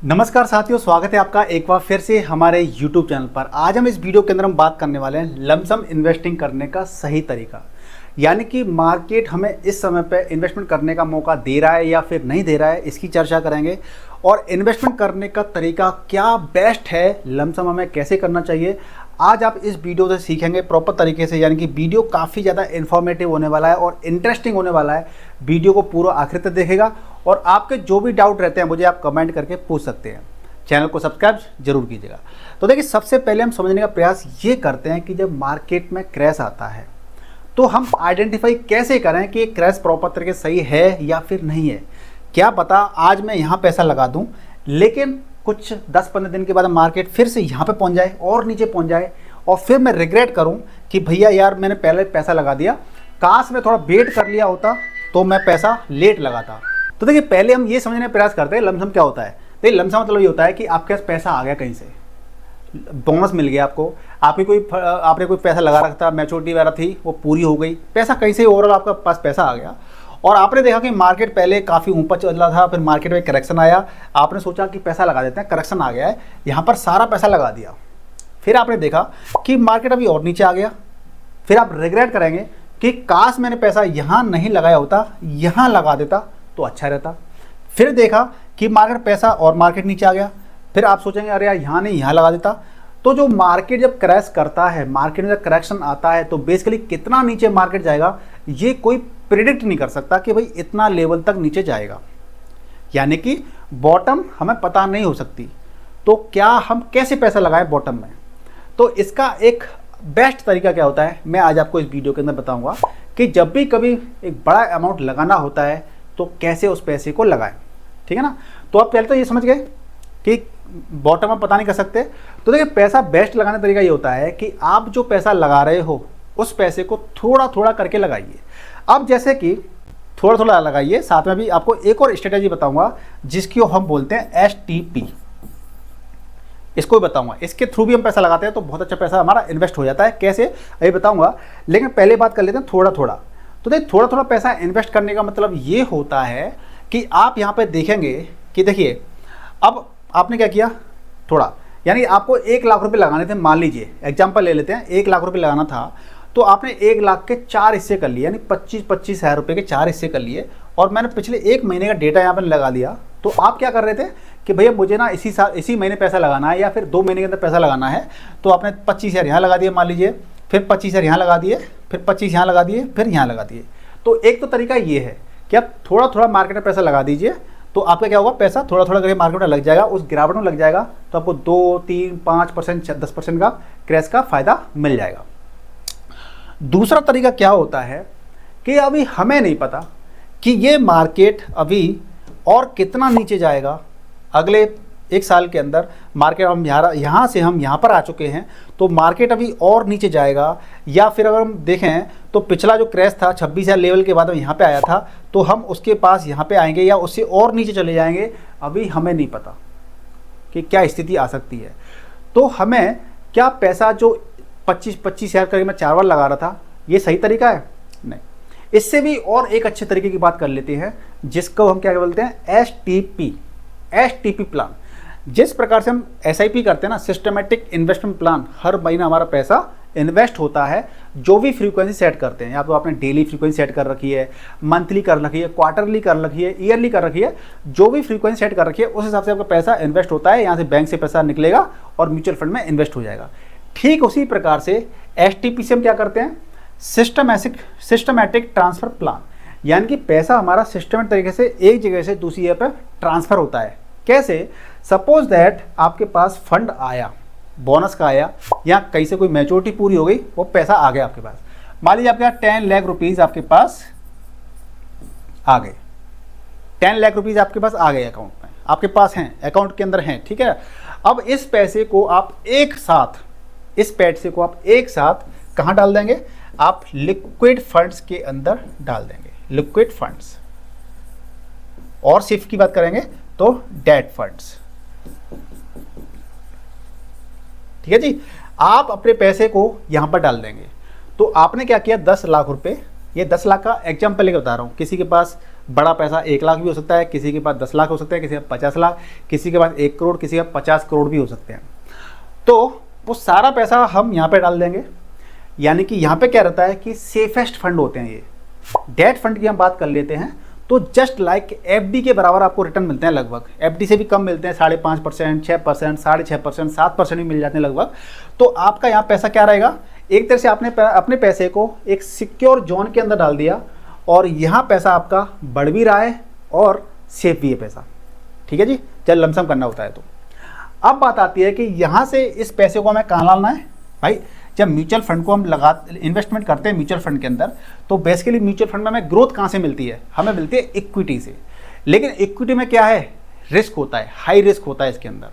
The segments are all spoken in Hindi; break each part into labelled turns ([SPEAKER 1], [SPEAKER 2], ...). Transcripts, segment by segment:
[SPEAKER 1] नमस्कार साथियों, स्वागत है आपका एक बार फिर से हमारे YouTube चैनल पर। आज हम इस वीडियो के अंदर हम बात करने वाले हैं लमसम इन्वेस्टिंग करने का सही तरीका, यानी कि मार्केट हमें इस समय पे इन्वेस्टमेंट करने का मौका दे रहा है या फिर नहीं दे रहा है, इसकी चर्चा करेंगे। और इन्वेस्टमेंट करने का तरीका क्या बेस्ट है, लमसम हमें कैसे करना चाहिए, आज आप इस वीडियो से सीखेंगे प्रॉपर तरीके से। यानी कि वीडियो काफ़ी ज़्यादा इन्फॉर्मेटिव होने वाला है और इंटरेस्टिंग होने वाला है। वीडियो को पूरा आखिर तक देखेगा और आपके जो भी डाउट रहते हैं मुझे आप कमेंट करके पूछ सकते हैं। चैनल को सब्सक्राइब जरूर कीजिएगा। तो देखिए, सबसे पहले हम समझने का प्रयास ये करते हैं कि जब मार्केट में क्रैश आता है तो हम आइडेंटिफाई कैसे करें कि क्रैश प्रॉपर तरीके से सही है या फिर नहीं है। क्या पता आज मैं यहाँ पैसा लगा दूँ लेकिन कुछ 10-15 दिन के बाद मार्केट फिर से यहाँ पे पहुँच जाए और नीचे पहुँच जाए और फिर मैं रिग्रेट करूँ कि भैया यार मैंने पहले पैसा लगा दिया, काश मैं थोड़ा वेट कर लिया होता तो मैं पैसा लेट लगाता। तो देखिए, पहले हम ये समझने का प्रयास करते हैं लमसम क्या होता है। देखिए, लमसम मतलब ये होता है कि आपके पास पैसा आ गया, कहीं से बोनस मिल गया आपको, आपने कोई पैसा लगा रखा था, मैच्योरिटी वगैरह थी वो पूरी हो गई, पैसा कहीं से ओवरऑल आपका पास पैसा आ गया और आपने देखा कि मार्केट पहले काफ़ी ऊपर चल रहा था, फिर मार्केट में करेक्शन आया, आपने सोचा कि पैसा लगा देते हैं, करेक्शन आ गया है, यहाँ पर सारा पैसा लगा दिया। फिर आपने देखा कि मार्केट अभी और नीचे आ गया, फिर आप रिग्रेट करेंगे कि काश मैंने पैसा यहाँ नहीं लगाया होता, यहाँ लगा देता तो अच्छा रहता। फिर देखा कि मार्केट नीचे आ गया, फिर आप सोचेंगे अरे यार यहाँ नहीं यहाँ लगा देता। तो जो मार्केट जब क्रैश करता है, मार्केट में जब करेक्शन आता है तो बेसिकली कितना नीचे मार्केट जाएगा ये कोई प्रिडिक्ट नहीं कर सकता कि भाई इतना लेवल तक नीचे जाएगा, यानी कि बॉटम हमें पता नहीं हो सकती। तो क्या हम कैसे पैसा लगाएं बॉटम में, तो इसका एक बेस्ट तरीका क्या होता है मैं आज आपको इस वीडियो के अंदर बताऊंगा कि जब भी कभी एक बड़ा अमाउंट लगाना होता है तो कैसे उस पैसे को लगाएं। ठीक है ना। तो आप पहले तो ये समझ गए कि बॉटम आप पता नहीं कर सकते। तो देखिए, पैसा बेस्ट लगाने का तरीका ये होता है कि आप जो पैसा लगा रहे हो उस पैसे को थोड़ा थोड़ा करके लगाइए। अब जैसे कि थोड़ा थोड़ा लगाइए, साथ में भी आपको एक और स्ट्रेटेजी बताऊंगा जिसकी हम बोलते हैं STP, इसको भी बताऊंगा। इसके थ्रू भी हम पैसा लगाते हैं तो बहुत अच्छा पैसा हमारा इन्वेस्ट हो जाता है। कैसे अभी बताऊंगा, लेकिन पहले बात कर लेते हैं थोड़ा थोड़ा। तो देखिए, थोड़ा थोड़ा पैसा इन्वेस्ट करने का मतलब ये होता है कि आप यहाँ पे देखेंगे कि देखिए अब आपने क्या किया, थोड़ा, यानी आपको 1 लाख रुपए लगाने थे। मान लीजिए एग्जांपल ले लेते हैं, 1 लाख रुपए लगाना था तो आपने 1 लाख के 4 हिस्से कर लिए, यानी 25-25 हज़ार रुपये के 4 हिस्से कर लिए और मैंने पिछले 1 महीने का डेटा यहाँ पर लगा दिया। तो आप क्या कर रहे थे कि भैया मुझे ना इसी महीने पैसा लगाना है या फिर 2 महीने के अंदर पैसा लगाना है। तो आपने 25 हज़ार यहाँ लगा दिए मान लीजिए, फिर 25 हज़ार यहाँ लगा दिए, फिर 25 यहाँ लगा दिए, फिर यहाँ लगा दिए। तो एक तो तरीका ये है कि आप थोड़ा थोड़ा मार्केट में पैसा लगा दीजिए, तो आपका क्या होगा, पैसा थोड़ा थोड़ा करके मार्केट में लग जाएगा, उस गिरावट में लग जाएगा, तो आपको 2, 3, 5%, 10% का क्रैश का फ़ायदा मिल जाएगा। दूसरा तरीका क्या होता है कि अभी हमें नहीं पता कि ये मार्केट अभी और कितना नीचे जाएगा। अगले 1 साल के अंदर मार्केट हम यहाँ से हम यहाँ पर आ चुके हैं तो मार्केट अभी और नीचे जाएगा, या फिर अगर हम देखें तो पिछला जो क्रैश था 26,000 लेवल के बाद हम यहाँ पे आया था तो हम उसके पास यहाँ पे आएंगे या उससे और नीचे चले जाएंगे। अभी हमें नहीं पता कि क्या स्थिति आ सकती है। तो हमें क्या पैसा जो 25 हज़ार करके मैं 4 बार लगा रहा था ये सही तरीका है? नहीं। इससे भी और एक अच्छे तरीके की बात कर लेते हैं जिसको हम क्या बोलते हैं, STP प्लान। जिस प्रकार से हम SIP करते हैं ना, सिस्टमेटिक इन्वेस्टमेंट प्लान, हर महीना हमारा पैसा इन्वेस्ट होता है। जो भी फ्रीक्वेंसी सेट करते हैं, या तो आपने डेली फ्रीक्वेंसी सेट कर रखी है, मंथली कर रखी है, क्वार्टरली कर रखी है, ईयरली कर रखी है, जो भी फ्रीक्वेंसी सेट कर रखी है उस हिसाब से आपका पैसा इन्वेस्ट होता है। यहाँ से बैंक से पैसा निकलेगा और म्यूचुअल फंड में इन्वेस्ट हो जाएगा। ठीक उसी प्रकार से STP से हम क्या करते हैं, सिस्टमैटिक ट्रांसफर प्लान, यानी कि पैसा हमारा सिस्टमेटिक तरीके से एक जगह से दूसरी जगह पर ट्रांसफर होता है। कैसे? सपोज दैट आपके पास फंड आया, बोनस का आया, या कहीं से कोई मैच्योरिटी पूरी हो गई, वो पैसा आ गया आपके पास। मान लीजिए आपके पास 10 लाख रुपीज़ आपके पास आ गए, 10 लाख रुपीज़ आपके पास आ गए अकाउंट में, आपके पास हैं, अकाउंट के अंदर हैं। ठीक है। अब इस पैसे को आप एक साथ कहाँ डाल देंगे, आप लिक्विड फंड्स के अंदर डाल देंगे, लिक्विड फंड्स। और सिर्फ की बात करेंगे तो डेट फंड्स। ठीक है जी। आप अपने पैसे को यहां पर डाल देंगे। तो आपने क्या किया, 10 लाख रुपए, ये 10 लाख का एग्जाम्पल लेकर बता रहा हूँ। किसी के पास बड़ा पैसा 1 लाख भी हो सकता है, किसी के पास 10 लाख हो सकता है, किसी के पास 50 लाख, किसी के पास 1 करोड़, किसी के पास 50 करोड़ भी हो सकते हैं। तो वो सारा पैसा हम यहाँ पे डाल देंगे। यानी कि यहाँ पे क्या रहता है कि सेफेस्ट फंड होते हैं ये। डेट फंड की हम बात कर लेते हैं तो जस्ट लाइक एफडी के बराबर आपको रिटर्न मिलते हैं लगभग। एफडी से भी कम मिलते हैं, 5.5%, 6%, 6.5%, 7% भी मिल जाते हैं लगभग। तो आपका यहाँ पैसा क्या रहेगा, एक तरह से आपने अपने पैसे को एक सिक्योर जोन के अंदर डाल दिया और यहाँ पैसा आपका बढ़ भी रहा है और सेफ भी है पैसा। ठीक है जी, जब लमसम करना होता है तो। अब बात आती है कि यहाँ से इस पैसे को हमें कहाँ डालना है भाई। जब म्यूचुअल फंड को हम इन्वेस्टमेंट करते हैं म्यूचुअल फंड के अंदर, तो बेसिकली म्यूचुअल फंड में हमें ग्रोथ कहाँ से मिलती है, हमें मिलती है इक्विटी से। लेकिन इक्विटी में क्या है, रिस्क होता है, हाई रिस्क होता है इसके अंदर।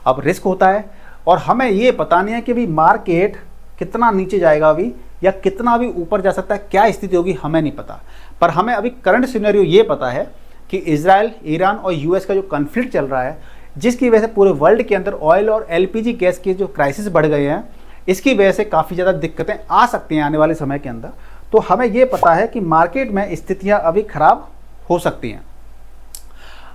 [SPEAKER 1] अब रिस्क होता है और हमें ये पता नहीं है कि भाई मार्केट कितना नीचे जाएगा अभी या कितना अभी ऊपर जा सकता है, क्या स्थिति होगी हमें नहीं पता। पर हमें अभी करंट सिनेरियो ये पता है कि इजराइल, ईरान और यूएस का जो कॉन्फ्लिक्ट चल रहा है, जिसकी वजह से पूरे वर्ल्ड के अंदर ऑयल और एलपीजी गैस के जो क्राइसिस बढ़ गए हैं, इसकी वजह से काफ़ी ज़्यादा दिक्कतें आ सकती हैं आने वाले समय के अंदर। तो हमें ये पता है कि मार्केट में स्थितियाँ अभी ख़राब हो सकती हैं।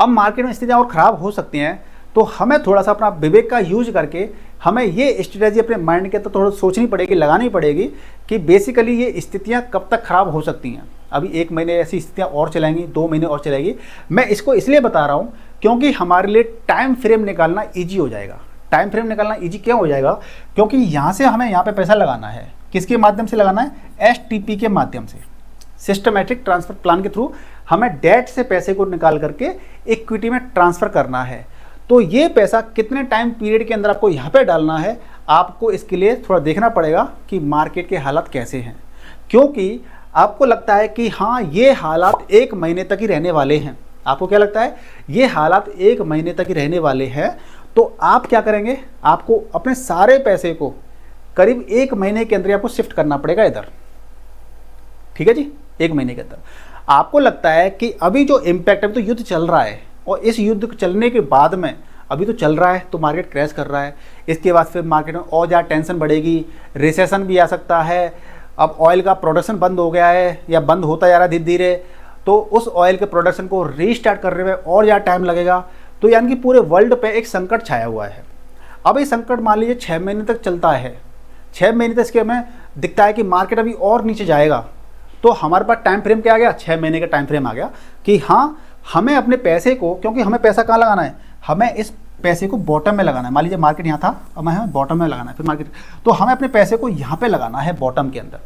[SPEAKER 1] अब मार्केट में स्थितियाँ और ख़राब हो सकती हैं तो हमें थोड़ा सा अपना विवेक का यूज करके हमें ये स्ट्रेटजी अपने माइंड के अंदर थोड़ा सोचनी पड़ेगी, लगानी पड़ेगी कि बेसिकली ये स्थितियाँ कब तक ख़राब हो सकती हैं। अभी 1 महीने ऐसी स्थितियाँ और चलेंगी, 2 महीने और चलेगी। मैं इसको इसलिए बता रहा हूँ क्योंकि हमारे लिए टाइम फ्रेम निकालना ईजी हो जाएगा। टाइम फ्रेम निकालना ईजी क्यों हो जाएगा, क्योंकि यहाँ से हमें यहाँ पे पैसा लगाना है। किसके माध्यम से लगाना है, एसटीपी के माध्यम से, सिस्टमेटिक ट्रांसफर प्लान के थ्रू हमें डेट से पैसे को निकाल करके इक्विटी में ट्रांसफ़र करना है। तो ये पैसा कितने टाइम पीरियड के अंदर आपको यहाँ पे डालना है, आपको इसके लिए थोड़ा देखना पड़ेगा कि मार्केट के हालात कैसे हैं। क्योंकि आपको लगता है कि हाँ ये हालात 1 महीने तक ही रहने वाले हैं, आपको क्या लगता है ये हालात 1 महीने तक ही रहने वाले हैं, तो आप क्या करेंगे, आपको अपने सारे पैसे को करीब 1 महीने के अंदर आपको शिफ्ट करना पड़ेगा इधर। ठीक है जी, 1 महीने के अंदर। आपको लगता है कि अभी जो इम्पैक्ट, अभी तो युद्ध चल रहा है और इस युद्ध चलने के बाद में, अभी तो चल रहा है तो मार्केट क्रैश कर रहा है, इसके बाद फिर मार्केट में और ज़्यादा टेंशन बढ़ेगी, रिसेशन भी आ सकता है। अब ऑयल का प्रोडक्शन बंद हो गया है या बंद होता जा रहा है धीरे धीरे, तो उस ऑयल के प्रोडक्शन को रीस्टार्ट करने में और ज़्यादा टाइम लगेगा। तो यानी कि पूरे वर्ल्ड पे एक संकट छाया हुआ है। अब ये संकट मान लीजिए 6 महीने तक चलता है, 6 महीने तक इसके हमें दिखता है कि मार्केट अभी और नीचे जाएगा, तो हमारे पास टाइम फ्रेम क्या आ गया, 6 महीने का टाइम फ्रेम आ गया कि हाँ हमें अपने पैसे को, क्योंकि हमें पैसा कहाँ लगाना है, हमें इस पैसे को बॉटम में लगाना है। मान लीजिए मार्केट यहाँ था, अब हमें बॉटम में लगाना है, फिर मार्केट, तो हमें अपने पैसे को यहाँ पे लगाना है बॉटम के अंदर।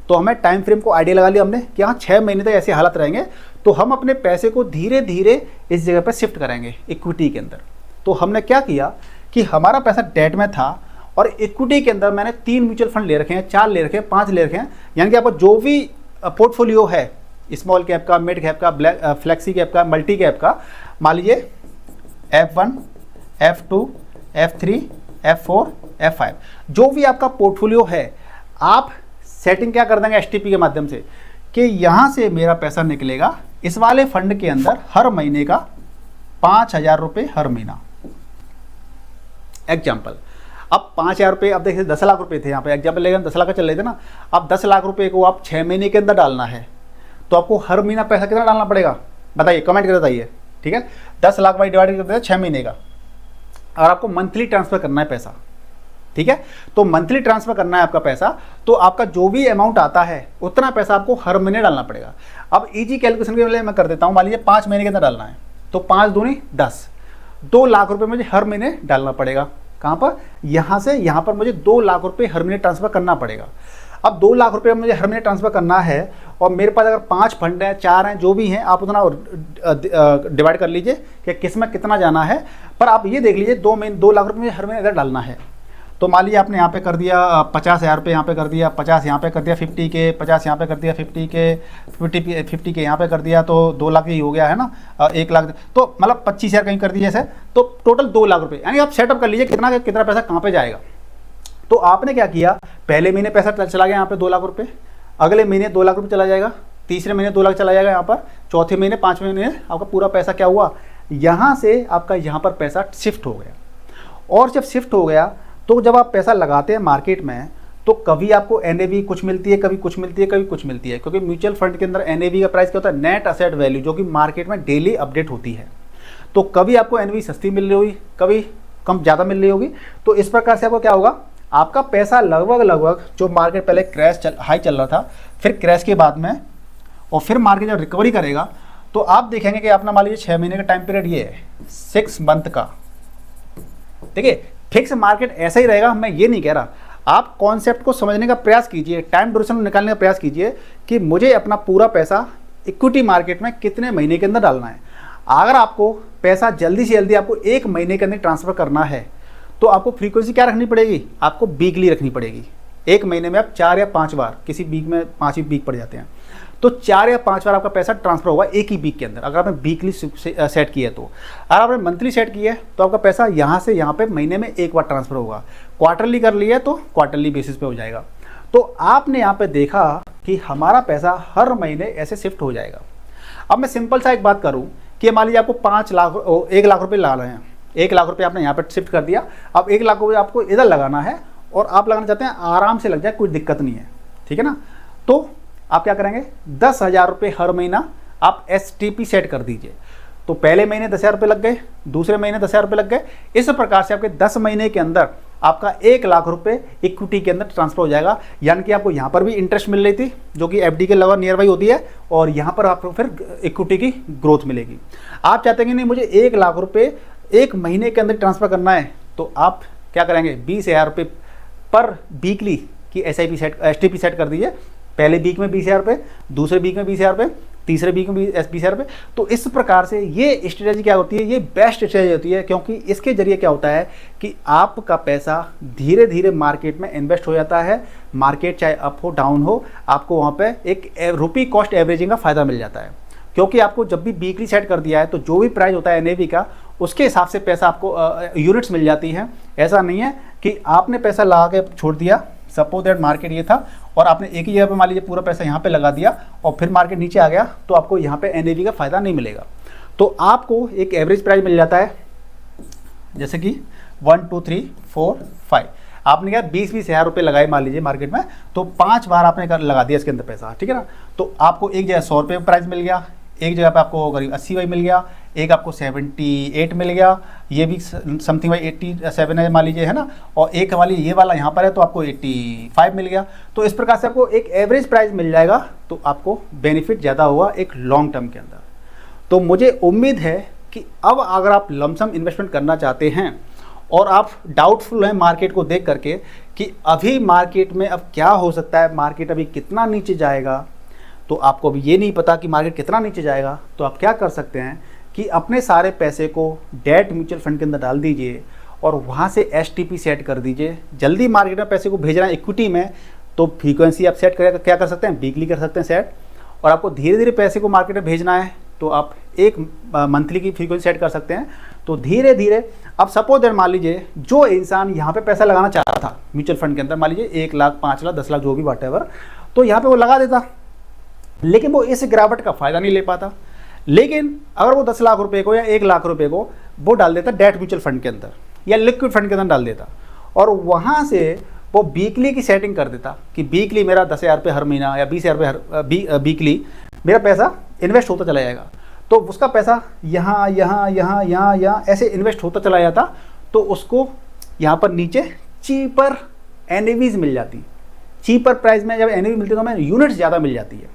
[SPEAKER 1] तो हमें टाइम फ्रेम को आइडिया लगा लिया हमने कि हाँ 6 महीने तक ऐसे हालत रहेंगे, तो हम अपने पैसे को धीरे धीरे इस जगह पर शिफ्ट करेंगे इक्विटी के अंदर। तो हमने क्या किया कि हमारा पैसा डेट में था और इक्विटी के अंदर मैंने 3 म्यूचुअल फंड ले रखे हैं, 4 ले रखे हैं, 5 ले रखे हैं। यानी कि आपका जो भी पोर्टफोलियो है, स्मॉल कैप का, मिड कैप का, फ्लेक्सी कैप का, मल्टी कैप का, मान लीजिए F1, F2, F3, F4, F5, जो भी आपका पोर्टफोलियो है, आप सेटिंग क्या कर देंगे एसटीपी के माध्यम से कि यहाँ से मेरा पैसा निकलेगा इस वाले फंड के अंदर हर महीने का 5,000 रुपये हर महीना। एग्जाम्पल, अब 5,000 रुपये, अब देखिए 10 लाख रुपये थे यहाँ पे एग्जाम्पल लेकर 10 लाख का चल रहे थे ना। अब 10 लाख रुपये को आप 6 महीने के अंदर डालना है, तो आपको हर महीना पैसा कितना डालना पड़ेगा बताइए, कमेंट करके बताइए। ठीक है, 10 लाख बाई डिवाइड करते हैं 6 महीने का, और आपको मंथली ट्रांसफ़र करना है पैसा। ठीक है, तो मंथली ट्रांसफ़र करना है आपका पैसा, तो आपका जो भी अमाउंट आता है उतना पैसा आपको हर महीने डालना पड़ेगा। अब इजी कैलकुलेशन के लिए मैं कर देता हूँ, मान लीजिए 5 महीने के अंदर डालना है, तो 5 दूनी 10, 2 लाख रुपये मुझे हर महीने डालना पड़ेगा। कहाँ पर, यहाँ से यहाँ पर मुझे 2 लाख रुपये हर महीने ट्रांसफ़र करना पड़ेगा। अब 2 लाख रुपये मुझे हर महीने ट्रांसफ़र करना है और मेरे पास अगर 5 फंड हैं, 4 हैं, जो भी हैं, आप उतना डिवाइड कर लीजिए कि किस में कितना जाना है। पर आप ये देख लीजिए 2 लाख रुपये मुझे हर महीने इधर डालना है। तो मान लीजिए आपने यहाँ पे कर दिया 50,000 रुपये, यहाँ पे कर दिया 50, यहाँ पे कर दिया 50 के, 50 यहाँ पे कर दिया 50 के यहाँ पे कर दिया, तो 2 लाख ही हो गया है ना, 1 लाख, तो मतलब 25,000 कहीं कर दिया ऐसे, तो टोटल 2 लाख रुपये। यानी आप सेटअप कर लीजिए कितना कितना पैसा कहाँ पे जाएगा। तो आपने क्या किया, पहले महीने पैसा चला गया यहाँ पे 2 लाख रुपये, अगले महीने 2 लाख रुपये चला जाएगा, तीसरे महीने 2 लाख चला जाएगा यहाँ पर, चौथे महीने, 5वें महीने आपका पूरा पैसा क्या हुआ, यहाँ से आपका यहाँ पर पैसा शिफ्ट हो गया। और जब शिफ्ट हो गया तो जब आप पैसा लगाते हैं मार्केट में, तो कभी आपको एनएवी कुछ मिलती है, कभी कुछ मिलती है, कभी कुछ मिलती है, क्योंकि म्यूचुअल फंड के अंदर एनएवी का प्राइस क्या होता है, नेट असेट वैल्यू, जो कि मार्केट में डेली अपडेट होती है। तो कभी आपको एनएवी सस्ती मिल रही होगी, कभी कम ज़्यादा मिल रही होगी। तो इस प्रकार से आपको क्या होगा, आपका पैसा लगभग जो मार्केट पहले हाई चल रहा था, फिर क्रैश के बाद में और फिर मार्केट जब रिकवरी करेगा तो आप देखेंगे कि अपना मान लीजिए 6 महीने का टाइम पीरियड ये है, 6 मंथ का। देखिए फिक्स मार्केट ऐसा ही रहेगा, मैं ये नहीं कह रहा। आप कॉन्सेप्ट को समझने का प्रयास कीजिए, टाइम ड्यूरेशन निकालने का प्रयास कीजिए कि मुझे अपना पूरा पैसा इक्विटी मार्केट में कितने महीने के अंदर डालना है। अगर आपको पैसा जल्दी से जल्दी आपको 1 महीने के अंदर ट्रांसफ़र करना है तो आपको फ्रीक्वेंसी क्या रखनी पड़ेगी, आपको वीकली रखनी पड़ेगी। 1 महीने में आप 4 या 5 बार, किसी वीक में 5 ही वीक पड़ जाते हैं, तो 4 या 5 बार आपका पैसा ट्रांसफर होगा एक ही वीक के अंदर, अगर आपने वीकली सेट किया है तो। अगर आपने मंथली सेट किया है तो आपका पैसा यहाँ से यहाँ पे महीने में 1 बार ट्रांसफर होगा। क्वार्टरली कर लिया तो क्वार्टरली बेसिस पे हो जाएगा। तो आपने यहाँ पे देखा कि हमारा पैसा हर महीने ऐसे शिफ्ट हो जाएगा। अब मैं सिंपल सा एक बात करूँ कि मान लीजिए आपको 1 लाख रुपये लगा रहे हैं, 1 लाख रुपये आपने यहाँ पर शिफ्ट कर दिया। अब 1 लाख रुपये आपको इधर लगाना है और आप लगाना चाहते हैं आराम से लग जाए, कोई दिक्कत नहीं है, ठीक है ना। तो आप क्या करेंगे, 10,000 रुपये हर महीना आप STP सेट कर दीजिए। तो पहले महीने 10,000 रुपये लग गए, दूसरे महीने 10,000 रुपये लग गए। इस प्रकार से आपके 10 महीने के अंदर आपका 1 लाख रुपये इक्विटी के अंदर ट्रांसफर हो जाएगा। यानी कि आपको यहाँ पर भी इंटरेस्ट मिल रही थी जो कि FD के लगभग नियर बाई होती है, और यहाँ पर आपको फिर इक्विटी की ग्रोथ मिलेगी। आप चाहते हैं कि नहीं मुझे 1 लाख रुपये 1 महीने के अंदर ट्रांसफ़र करना है, तो आप क्या करेंगे, 20,000 रुपये पर वीकली की STP सेट कर दीजिए। पहले वीक में 20,000 रुपये, दूसरे वीक में 20,000 रुपये, तीसरे वीक में 20,000 रुपये। तो इस प्रकार से ये स्ट्रेटजी क्या होती है, ये बेस्ट स्ट्रेटजी होती है, क्योंकि इसके जरिए क्या होता है कि आपका पैसा धीरे धीरे मार्केट में इन्वेस्ट हो जाता है। मार्केट चाहे अप हो डाउन हो, आपको वहाँ पे एक रुपी कॉस्ट एवरेजिंग का फ़ायदा मिल जाता है। क्योंकि आपको जब भी वीकली सेट कर दिया है तो जो भी प्राइस होता है NAV का, उसके हिसाब से पैसा आपको यूनिट्स मिल जाती है। ऐसा नहीं है कि आपने पैसा लगा के छोड़ दिया, सपोज दैट मार्केट ये था और आपने एक ही जगह पे मान लीजिए पूरा पैसा यहाँ पे लगा दिया और फिर मार्केट नीचे आ गया, तो आपको यहाँ पे NAV का फ़ायदा नहीं मिलेगा। तो आपको एक एवरेज प्राइस मिल जाता है, जैसे कि 1 2 3 4 5। आपने क्या 20-20 हज़ार रुपये लगाए मान लीजिए मार्केट में, तो 5 बार आपने लगा दिया इसके अंदर पैसा, ठीक है ना। तो आपको एक जगह 100 रुपये प्राइस मिल गया, एक जगह पे आपको करीब 80 वाई मिल गया, एक आपको 78 मिल गया, ये भी समथिंग वाई 87 है मान लीजिए, है ना। और एक वाली ये वाला यहाँ पर है तो आपको 85 मिल गया। तो इस प्रकार से आपको एक एवरेज प्राइस मिल जाएगा, तो आपको बेनिफिट ज़्यादा होगा एक लॉन्ग टर्म के अंदर। तो मुझे उम्मीद है कि अब अगर आप लमसम इन्वेस्टमेंट करना चाहते हैं और आप डाउटफुल हैं मार्केट को देख करके कि अभी मार्केट में अब क्या हो सकता है, मार्केट अभी कितना नीचे जाएगा, तो आपको अभी ये नहीं पता कि मार्केट कितना नीचे जाएगा, तो आप क्या कर सकते हैं कि अपने सारे पैसे को डेट म्यूचुअल फंड के अंदर डाल दीजिए और वहाँ से STP सेट कर दीजिए। जल्दी मार्केट में पैसे को भेजना है इक्विटी में, तो फ्रीक्वेंसी आप सेट कर क्या कर सकते हैं, वीकली कर सकते हैं सेट। और आपको धीरे धीरे पैसे को मार्केट में भेजना है तो आप एक मंथली की फ्रीक्वेंसी सेट कर सकते हैं। तो धीरे धीरे अब सपोज दैट मान लीजिए जो इंसान यहाँ पे पैसा लगाना चाह रहा था म्यूचुअल फंड के अंदर, मान लीजिए 1 लाख 5 लाख 10 लाख जो भी व्हाटएवर, तो यहाँ पे वो लगा देता, लेकिन वो इस गिरावट का फ़ायदा नहीं ले पाता। लेकिन अगर वो 10 लाख रुपए को या 1 लाख रुपए को वो डाल देता डेट म्यूचुअल फंड के अंदर या लिक्विड फंड के अंदर डाल देता, और वहाँ से वो वीकली की सेटिंग कर देता कि वीकली मेरा 10,000 रुपये हर महीना या 20,000 रुपये वीकली मेरा पैसा इन्वेस्ट होता चला जाएगा। तो उसका पैसा यहाँ यहाँ यहाँ यहाँ यहाँ ऐसे इन्वेस्ट होता चला जाता, तो उसको यहाँ पर नीचे चीपर NAVs मिल जाती। चीपर प्राइस में जब NAV मिलती है तो हमें यूनिट्स ज़्यादा मिल जाती है,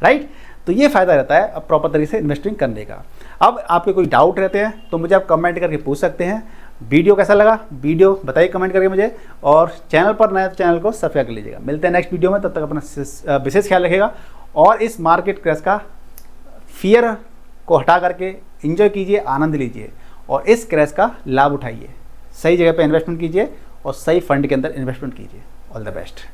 [SPEAKER 1] राइट। तो ये फ़ायदा रहता है अब प्रॉपर तरीके से इन्वेस्टिंग करने का। अब आपके कोई डाउट रहते हैं तो मुझे आप कमेंट करके पूछ सकते हैं। वीडियो कैसा लगा, वीडियो बताइए कमेंट करके मुझे, और चैनल पर नया तो चैनल को सब्सक्राइब कर लीजिएगा। मिलते हैं नेक्स्ट वीडियो में, तब तक अपना विशेष ख्याल रखिएगा और इस मार्केट क्रैश का फियर को हटा करके एंजॉय कीजिए, आनंद लीजिए और इस क्रैश का लाभ उठाइए। सही जगह पर इन्वेस्टमेंट कीजिए और सही फंड के अंदर इन्वेस्टमेंट कीजिए। All the best.